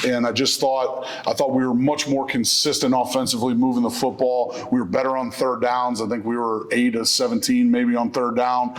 and I thought we were much more consistent offensively moving the football. We were better on third downs. I think we were 8 of 17 maybe on third down.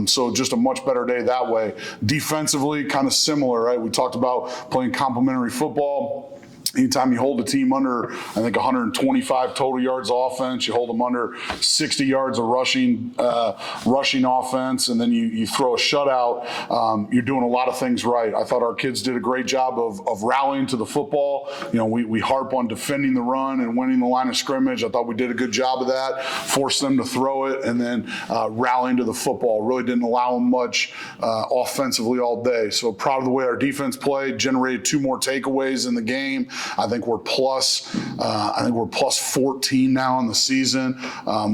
So just a much better day that way. Defensively, kind of similar, right? We talked about playing complementary football. Anytime you hold a team under, I think, 125 total yards of offense, you hold them under 60 yards of rushing offense, and then you throw a shutout, you're doing a lot of things right. I thought our kids did a great job of rallying to the football. We harp on defending the run and winning the line of scrimmage. I thought we did a good job of that, forced them to throw it, and then rallying to the football. Really didn't allow them much offensively all day. So proud of the way our defense played, generated 2 more takeaways in the game. I think we're plus 14 now in the season,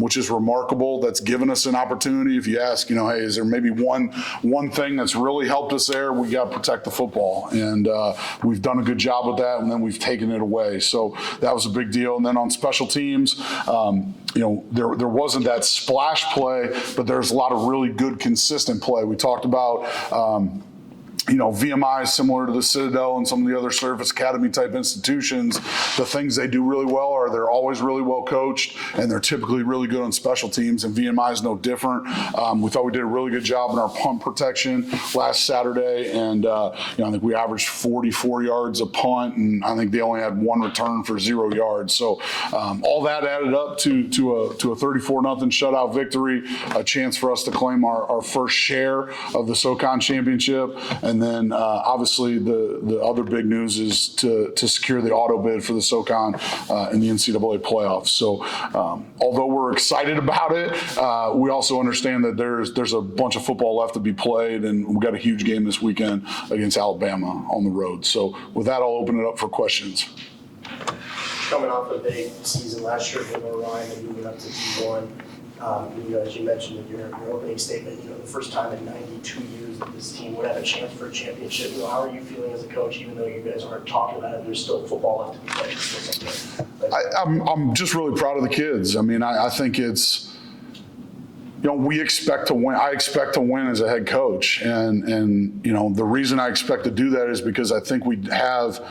which is remarkable. That's given us an opportunity. If you ask, hey, is there maybe one thing that's really helped us there? We got to protect the football, and we've done a good job with that. And then we've taken it away, so that was a big deal. And then on special teams, there wasn't that splash play, but there's a lot of really good consistent play. We talked about. VMI is similar to the Citadel and some of the other service academy type institutions. The things they do really well are they're always really well coached, and they're typically really good on special teams, and VMI is no different. We thought we did a really good job in our punt protection last Saturday, and I think we averaged 44 yards a punt, and I think they only had 1 return for 0 yards. So all that added up to a 34-0 shutout victory, a chance for us to claim our first share of the SoCon championship. And then obviously the other big news is to secure the auto bid for the SoCon in the NCAA playoffs. So although we're excited about it, we also understand that there's a bunch of football left to be played, and we've got a huge game this weekend against Alabama on the road. So with that, I'll open it up for questions. Coming off a big season last year for Orion and moving up to D1, as you mentioned in your opening statement, the first time in 92 years that this team would have a chance for a championship. How are you feeling as a coach, even though you guys aren't talking about it? There's still football left to be played. I'm just really proud of the kids. I think it's, we expect to win. I expect to win as a head coach, and the reason I expect to do that is because I think we have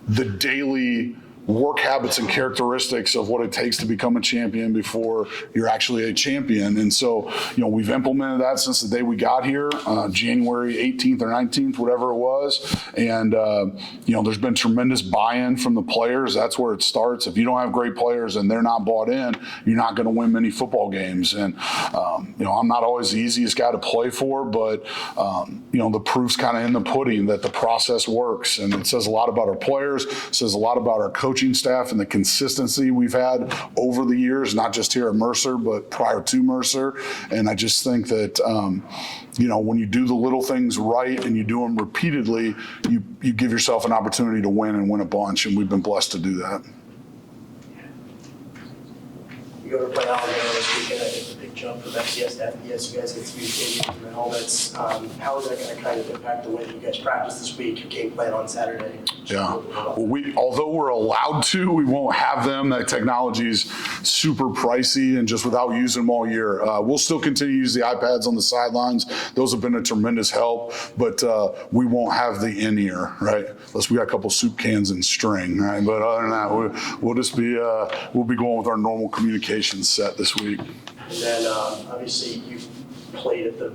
the daily work habits and characteristics of what it takes to become a champion before you're actually a champion. And so, we've implemented that since the day we got here, January 18th or 19th, whatever it was. And, there's been tremendous buy-in from the players. That's where it starts. If you don't have great players and they're not bought in, you're not going to win many football games. And, I'm not always the easiest guy to play for, but, the proof's kind of in the pudding that the process works. And it says a lot about our players, it says a lot about our coaching staff and the consistency we've had over the years, not just here at Mercer, but prior to Mercer. And I just think that, when you do the little things right and you do them repeatedly, you give yourself an opportunity to win and win a bunch. And we've been blessed to do that. You go to play Alabama this weekend. I think the big jump from FCS to FBS, you guys get to use in the helmets. How is that going to kind of impact the way that you guys practice this week, your game plan on Saturday? Yeah. Well, although we're allowed to, we won't have them. That technology's super pricey and just without using them all year. We'll still continue to use the iPads on the sidelines. Those have been a tremendous help, but we won't have the in-ear, right? Unless we got a couple soup cans and string, right? But other than that, we'll just be we'll be going with our normal communication set this week. And then obviously you've played at the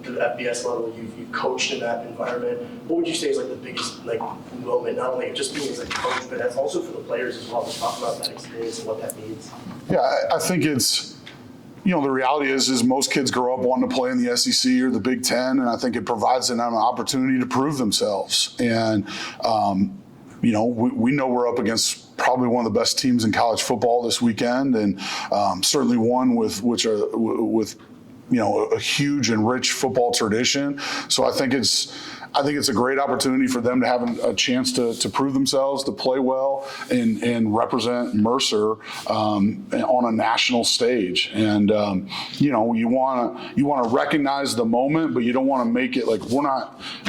FBS level, you've coached in that environment. What would you say is the biggest moment, not only just being as a coach, but that's also for the players as well, to talk about that experience and what that means? Yeah, I think it's, the reality is most kids grow up wanting to play in the SEC or the Big Ten, and I think it provides them an opportunity to prove themselves. And, we know we're up against probably one of the best teams in college football this weekend, and certainly one with a huge and rich football tradition. So I think it's a great opportunity for them to have a chance to prove themselves, to play well, and represent Mercer on a national stage. And you want to recognize the moment, but you don't want to make it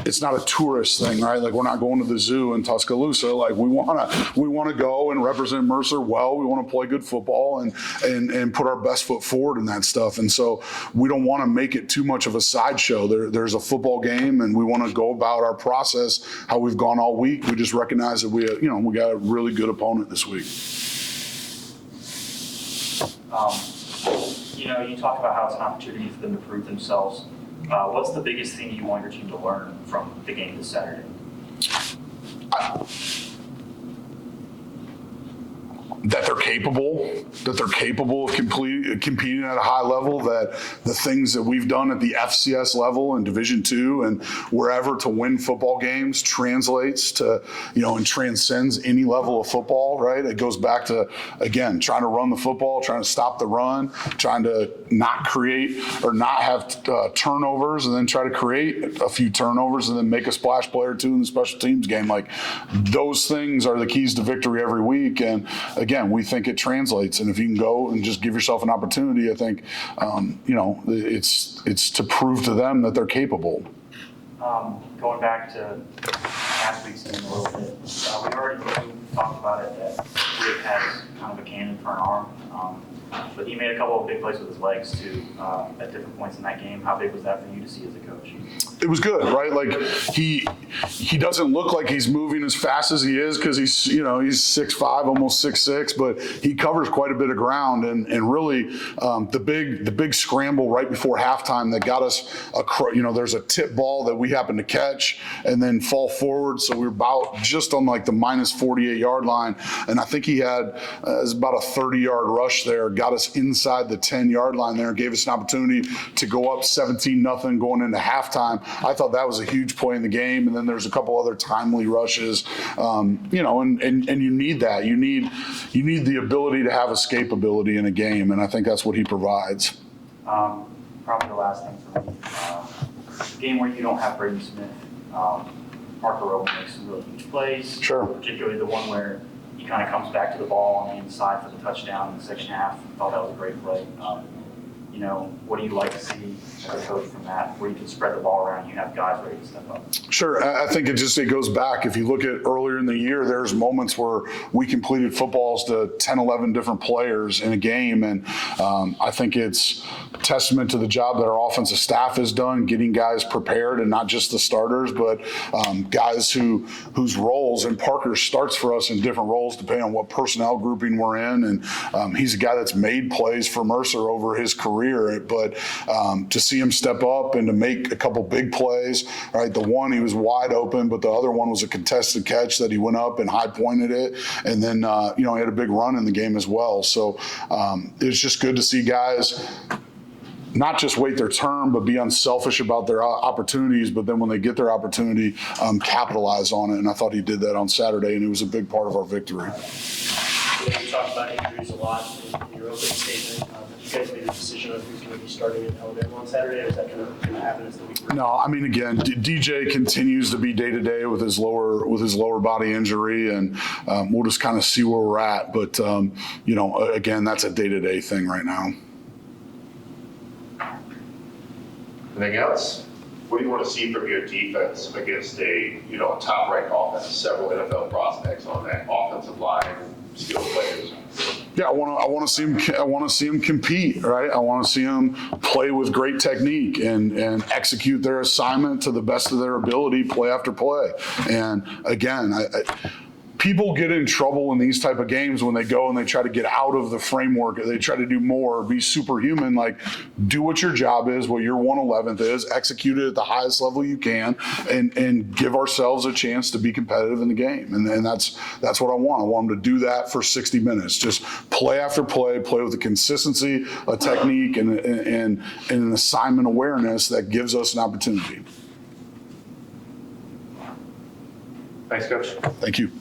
it's not a tourist thing, right? We're not going to the zoo in Tuscaloosa. We want to go and represent Mercer well. We want to play good football and put our best foot forward in that stuff. And so we don't want to make it too much of a sideshow. There's a football game, and we want to go go about our process, how we've gone all week. We just recognize that we got a really good opponent this week. You talk about how it's an opportunity for them to prove themselves. What's the biggest thing you want your team to learn from the game this Saturday? That they're capable of competing at a high level, that the things that we've done at the FCS level and Division II and wherever to win football games translates to, and transcends any level of football, right? It goes back to, again, trying to run the football, trying to stop the run, trying to not create or not have turnovers, and then try to create a few turnovers and then make a splash play or two in the special teams game. Like, those things are the keys to victory every week. And again, we think it translates, and if you can go and just give yourself an opportunity, I think, it's to prove to them that they're capable. Going back to last week's game a little bit, we already talked about it that Rick has kind of a cannon for an arm, but he made a couple of big plays with his legs too at different points in that game. How big was that for you to see as a coach? It was good, right? Like, he doesn't look like he's moving as fast as he is because he's 6'5", almost 6'6", but he covers quite a bit of ground. And really, the big scramble right before halftime that got us, there's a tip ball that we happened to catch and then fall forward. So we were about just on like the minus 48-yard line. And I think he had it was about a 30-yard rush there, got us inside the 10-yard line there, gave us an opportunity to go up 17-0 going into halftime. I thought that was a huge play in the game. And then there's a couple other timely rushes, and you need that. You need the ability to have escapability in a game, and I think that's what he provides. Probably the last thing for me, game where you don't have Braden Smith, Parker Rowe makes some really huge plays. Sure. Particularly the one where he kind of comes back to the ball on the inside for the touchdown in the second half. I thought that was a great play. What do you like to see as a coach from that, where you can spread the ball around, you have guys ready to step up? Sure. I think it goes back. If you look at earlier in the year, there's moments where we completed footballs to 10, 11 different players in a game. And I think it's testament to the job that our offensive staff has done, getting guys prepared, and not just the starters, but guys whose roles, and Parker starts for us in different roles depending on what personnel grouping we're in. And he's a guy that's made plays for Mercer over his career. But to see him step up and to make a couple big plays, right? The one, he was wide open, but the other one was a contested catch that he went up and high pointed it. And then, he had a big run in the game as well. So it's just good to see guys not just wait their turn, but be unselfish about their opportunities. But then when they get their opportunity, capitalize on it. And I thought he did that on Saturday, and it was a big part of our victory. You talked about injuries a lot in your opening statement. You guys made a decision on who's going to be starting at Alabama on Saturday, or is that going to happen as the week progresses? No, I mean, again, DJ continues to be day-to-day with his lower body injury, and we'll just kind of see where we're at. But, again, that's a day-to-day thing right now. Anything else? What do you want to see from your defense against a top-ranked offense? Several NFL prospects on that offensive line, skilled players. Yeah, I want to see him compete, right? I want to see him play with great technique and execute their assignment to the best of their ability, play after play. And again, people get in trouble in these type of games when they go and they try to get out of the framework. They try to do more, be superhuman. Like, do what your job is, what your 1/11th is, execute it at the highest level you can, and give ourselves a chance to be competitive in the game. And that's what I want. I want them to do that for 60 minutes. Just play after play with a consistency, a technique, and an assignment awareness that gives us an opportunity. Thanks, Coach. Thank you.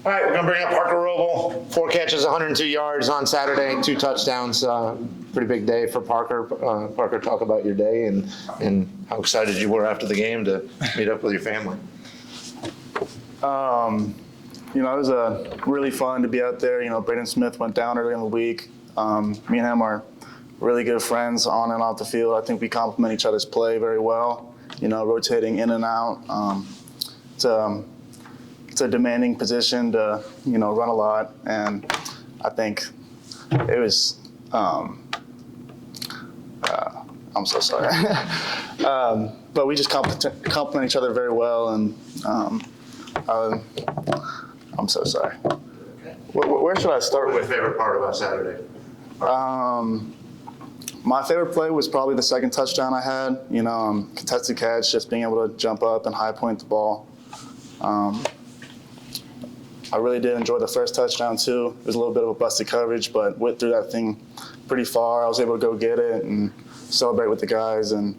All right, we're going to bring up Parker Roble. 4 catches, 102 yards on Saturday, 2 touchdowns. Pretty big day for Parker. Parker, talk about your day and how excited you were after the game to meet up with your family. It was really fun to be out there. Braden Smith went down early in the week. Me and him are really good friends on and off the field. I think we complement each other's play very well, rotating in and out. It's a demanding position to, run a lot. And I think it was, I'm so sorry. but we just complement each other very well, and I'm so sorry. Where should I start What was with? your favorite part about Saturday? My favorite play was probably the second touchdown I had. Contested catch, just being able to jump up and high point the ball. I really did enjoy the first touchdown too. It was a little bit of a busted coverage, but went through that thing pretty far. I was able to go get it and celebrate with the guys, and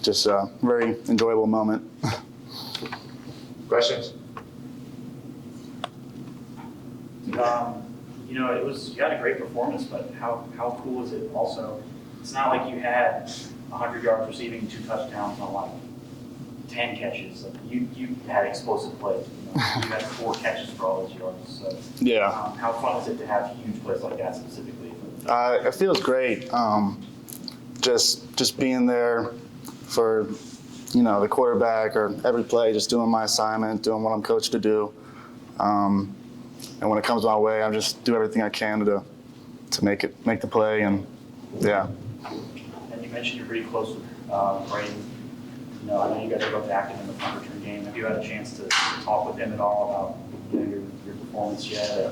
just a very enjoyable moment. Questions? You had a great performance, but how cool is it also? It's not like you had 100 yards receiving, 2 touchdowns on like 10 catches. Like you had explosive plays. You had 4 catches for all those yards. So, Yeah. how fun is it to have huge plays like that specifically? It feels great. Just being there for, the quarterback or every play, just doing my assignment, doing what I'm coached to do. And when it comes my way, I just do everything I can to make the play, and yeah. And you mentioned you're pretty close with Braden. I know you guys are both active in the punt return game. Have you had a chance to talk with him at all about your performance yet?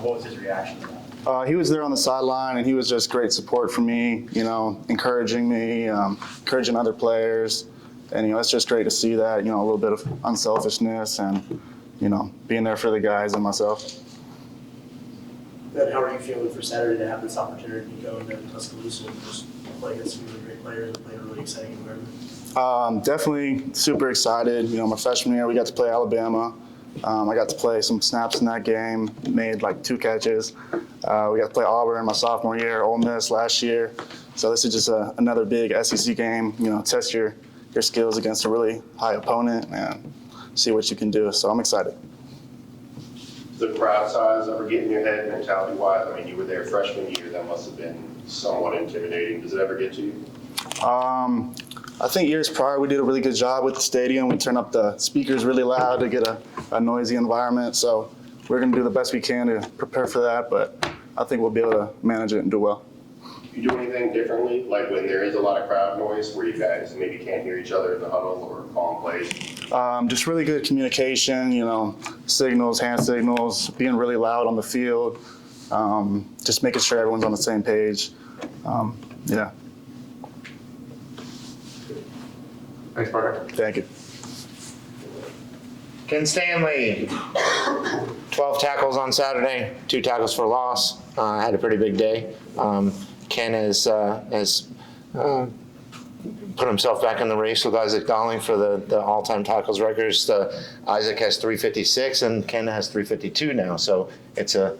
What was his reaction to that? He was there on the sideline, and he was just great support for me, encouraging me, encouraging other players. And, it's just great to see that, a little bit of unselfishness and, being there for the guys and myself. Then how are you feeling for Saturday to have this opportunity to go into Tuscaloosa and just play against some really great players and play in a really exciting environment? Definitely super excited. My freshman year, we got to play Alabama. I got to play some snaps in that game, made like 2 catches. We got to play Auburn my sophomore year, Ole Miss last year. So this is just another big SEC game, test your skills against a really high opponent and see what you can do. So I'm excited. The crowd size ever get in your head mentality-wise? I mean, you were there freshman year. That must have been somewhat intimidating. Does it ever get to you? I think years prior, we did a really good job with the stadium. We turned up the speakers really loud to get a noisy environment. So we're going to do the best we can to prepare for that, but I think we'll be able to manage it and do well. You do anything differently, like when there is a lot of crowd noise where you guys maybe can't hear each other in the huddle or calling plays? Just really good communication, signals, hand signals, being really loud on the field, just making sure everyone's on the same page. Yeah. Thanks, Parker. Thank you. Ken Stanley, 12 tackles on Saturday, 2 tackles for loss. Had a pretty big day. Ken has put himself back in the race with Isaac Dowling for the all-time tackles records. Isaac has 356 and Ken has 352 now. So it's a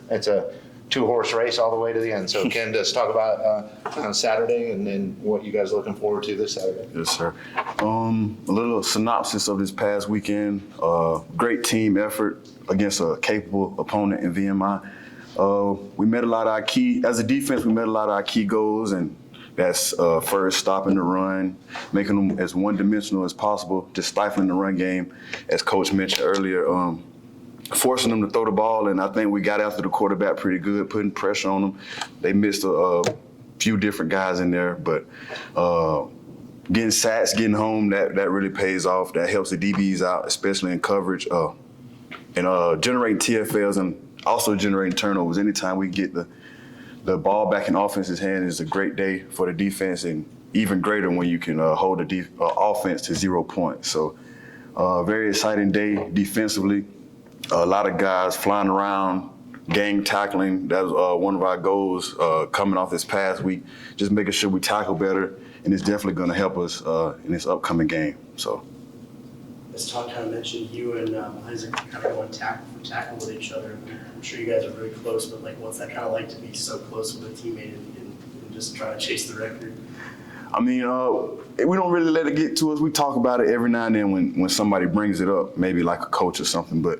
2-horse race all the way to the end. So Ken, just talk about on Saturday and then what you guys are looking forward to this Saturday. Yes, sir. A little synopsis of this past weekend. Great team effort against a capable opponent in VMI. We met a lot of our key, as a defense, we met a lot of our key goals, and that's first stopping the run, making them as one-dimensional as possible, just stifling the run game, as Coach mentioned earlier, forcing them to throw the ball, and I think we got after the quarterback pretty good, putting pressure on them. They missed a few different guys in there, but getting sacks, getting home, that really pays off. That helps the DBs out, especially in coverage, and generating TFLs and also generating turnovers. Anytime we get the ball back in offense's hand is a great day for the defense, and even greater when you can hold the offense to 0 points. So very exciting day defensively. A lot of guys flying around, gang tackling. That was one of our goals coming off this past week, just making sure we tackle better, and it's definitely going to help us in this upcoming game. So. As Todd kind of mentioned, you and Isaac kind of going tackle for tackle with each other. I'm sure you guys are very close, but what's that kind of like to be so close with a teammate and just trying to chase the record? I mean, we don't really let it get to us. We talk about it every now and then when somebody brings it up, maybe like a coach or something, but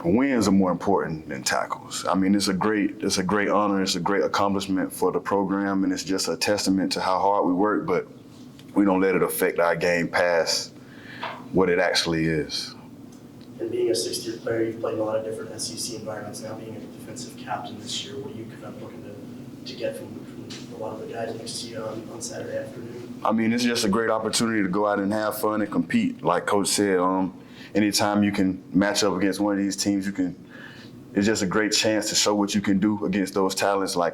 wins are more important than tackles. I mean, it's a great honor, it's a great accomplishment for the program, and it's just a testament to how hard we work, but we don't let it affect our game past what it actually is. And being a 6th-year player, you've played in a lot of different SEC environments. Now being a defensive captain this year, what are you kind of looking to get from a lot of the guys next to you on Saturday afternoon? I mean, it's just a great opportunity to go out and have fun and compete. Like Coach said, anytime you can match up against one of these teams, it's just a great chance to show what you can do against those talents. Like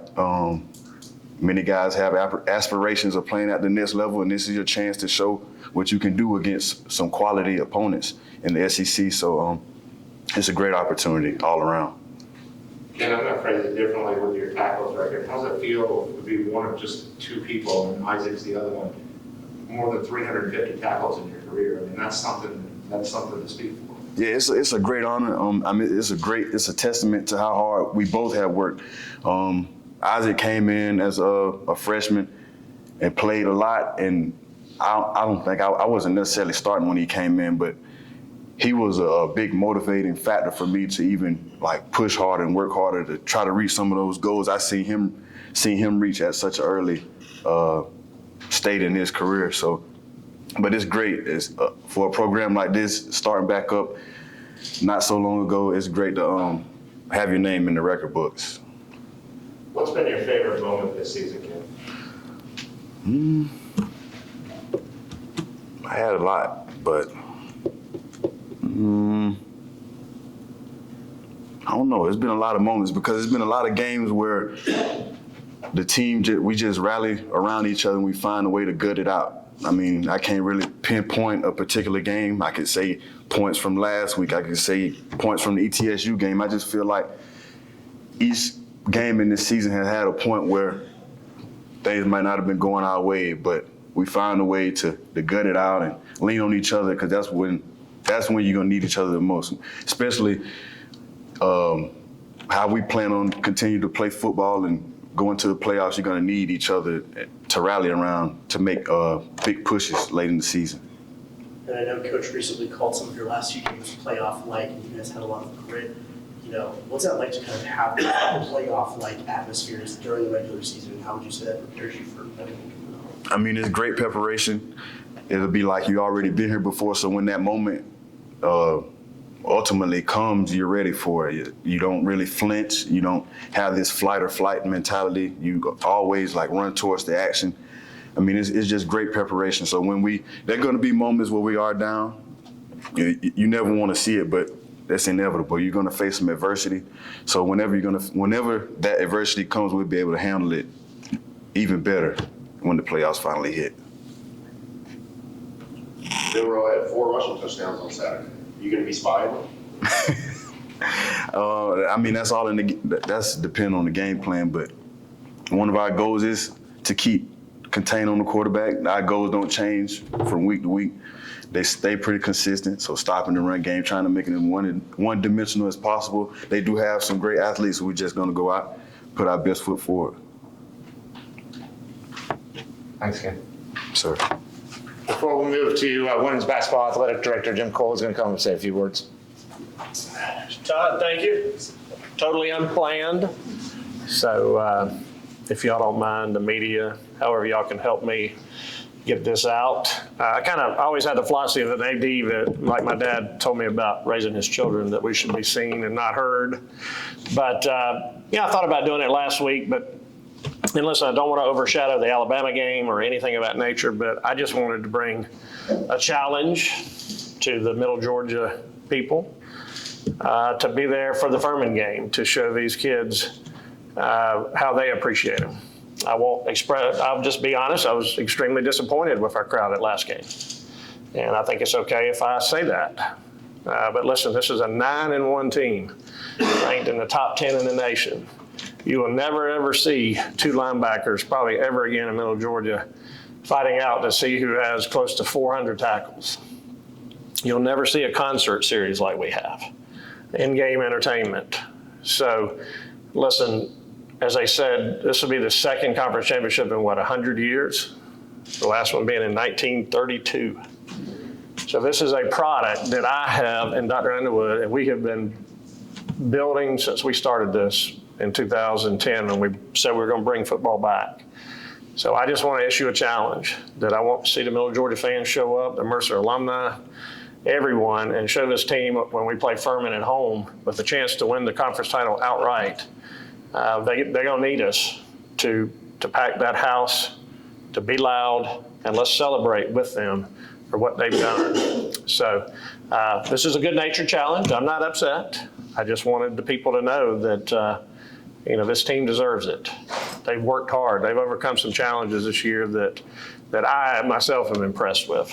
many guys have aspirations of playing at the next level, and this is your chance to show what you can do against some quality opponents in the SEC. So it's a great opportunity all around. Ken, I'm going to phrase it differently with your tackles record. How does it feel to be one of just two people, and Isaac's the other one, more than 350 tackles in your career? I mean, that's something to speak for. Yeah, it's a great honor. I mean, it's a testament to how hard we both have worked. Isaac came in as a freshman and played a lot, and I don't think I wasn't necessarily starting when he came in, but he was a big motivating factor for me to even like push harder and work harder to try to reach some of those goals I seen him reach at such an early state in his career. So, but it's great. It's for a program like this starting back up not so long ago. It's great to have your name in the record books. What's been your favorite moment this season, Ken? I had a lot, but I don't know. It's been a lot of moments because it's been a lot of games where the team we just rally around each other and we find a way to gut it out. I mean, I can't really pinpoint a particular game. I could say points from last week. I could say points from the ETSU game. I just feel like each game in this season has had a point where things might not have been going our way, but we found a way to gut it out and lean on each other, because that's when you're gonna need each other the most, especially how we plan on continue to play football and go into the playoffs. You're gonna need each other to rally around to make big pushes late in the season. And I know Coach recently called some of your last few games playoff-like, and you guys had a lot of grit. You know, what's that like to kind of have playoff-like atmospheres during the regular season? And how would you say that prepares you for everything coming up? I mean, it's great preparation. It'll be like you already been here before, so when that moment ultimately comes, you're ready for it. You don't really flinch. You don't have this fight or flight mentality. You always like run towards the action. I mean, it's just great preparation. So there are going to be moments where we are down. You never want to see it, but that's inevitable. You're going to face some adversity. So whenever that adversity comes, we'll be able to handle it even better when the playoffs finally hit. Milroe had 4 rushing touchdowns on Saturday. You going to be spying them? I mean, that's depending on the game plan, but one of our goals is to keep contain on the quarterback. Our goals don't change from week to week. They stay pretty consistent, so stopping the run game, trying to make it as one-dimensional as possible. They do have some great athletes, so we're just going to go out, put our best foot forward. Thanks, Ken. Sir. Before we move to women's basketball athletic director, Jim Cole is going to come and say a few words. Todd, thank you. Totally unplanned. So if y'all don't mind, the media, however y'all can help me get this out. I always had the philosophy of an AD that, like my dad told me about raising his children, that we should be seen and not heard. But I thought about doing it last week, and listen, I don't want to overshadow the Alabama game or anything of that nature, but I just wanted to bring a challenge to the Middle Georgia people to be there for the Furman game, to show these kids how they appreciate them. I'll just be honest, I was extremely disappointed with our crowd at last game. And I think it's okay if I say that. But listen, this is a 9-1 team, ranked in the top 10 in the nation. You will never, ever see 2 linebackers, probably ever again in Middle Georgia, fighting out to see who has close to 400 tackles. You'll never see a concert series like we have, in-game entertainment. So, listen, as I said, this will be the second conference championship in 100 years? The last one being in 1932. So this is a product that I have and Dr. Underwood, and we have been building since we started this in 2010 when we said we were going to bring football back. So I just want to issue a challenge that I want to see the Middle Georgia fans show up, the Mercer alumni, everyone, and show this team when we play Furman at home with a chance to win the conference title outright. They're going to need us to pack that house to be loud, and let's celebrate with them for what they've done. So this is a good-natured challenge. I'm not upset. I just wanted the people to know that this team deserves it. They've worked hard. They've overcome some challenges this year that I myself am impressed with.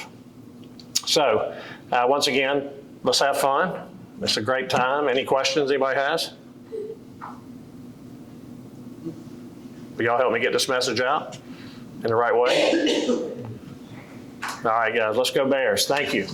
So once again, let's have fun. It's a great time. Any questions anybody has? Will y'all help me get this message out in the right way? All right, guys, let's go Bears. Thank you.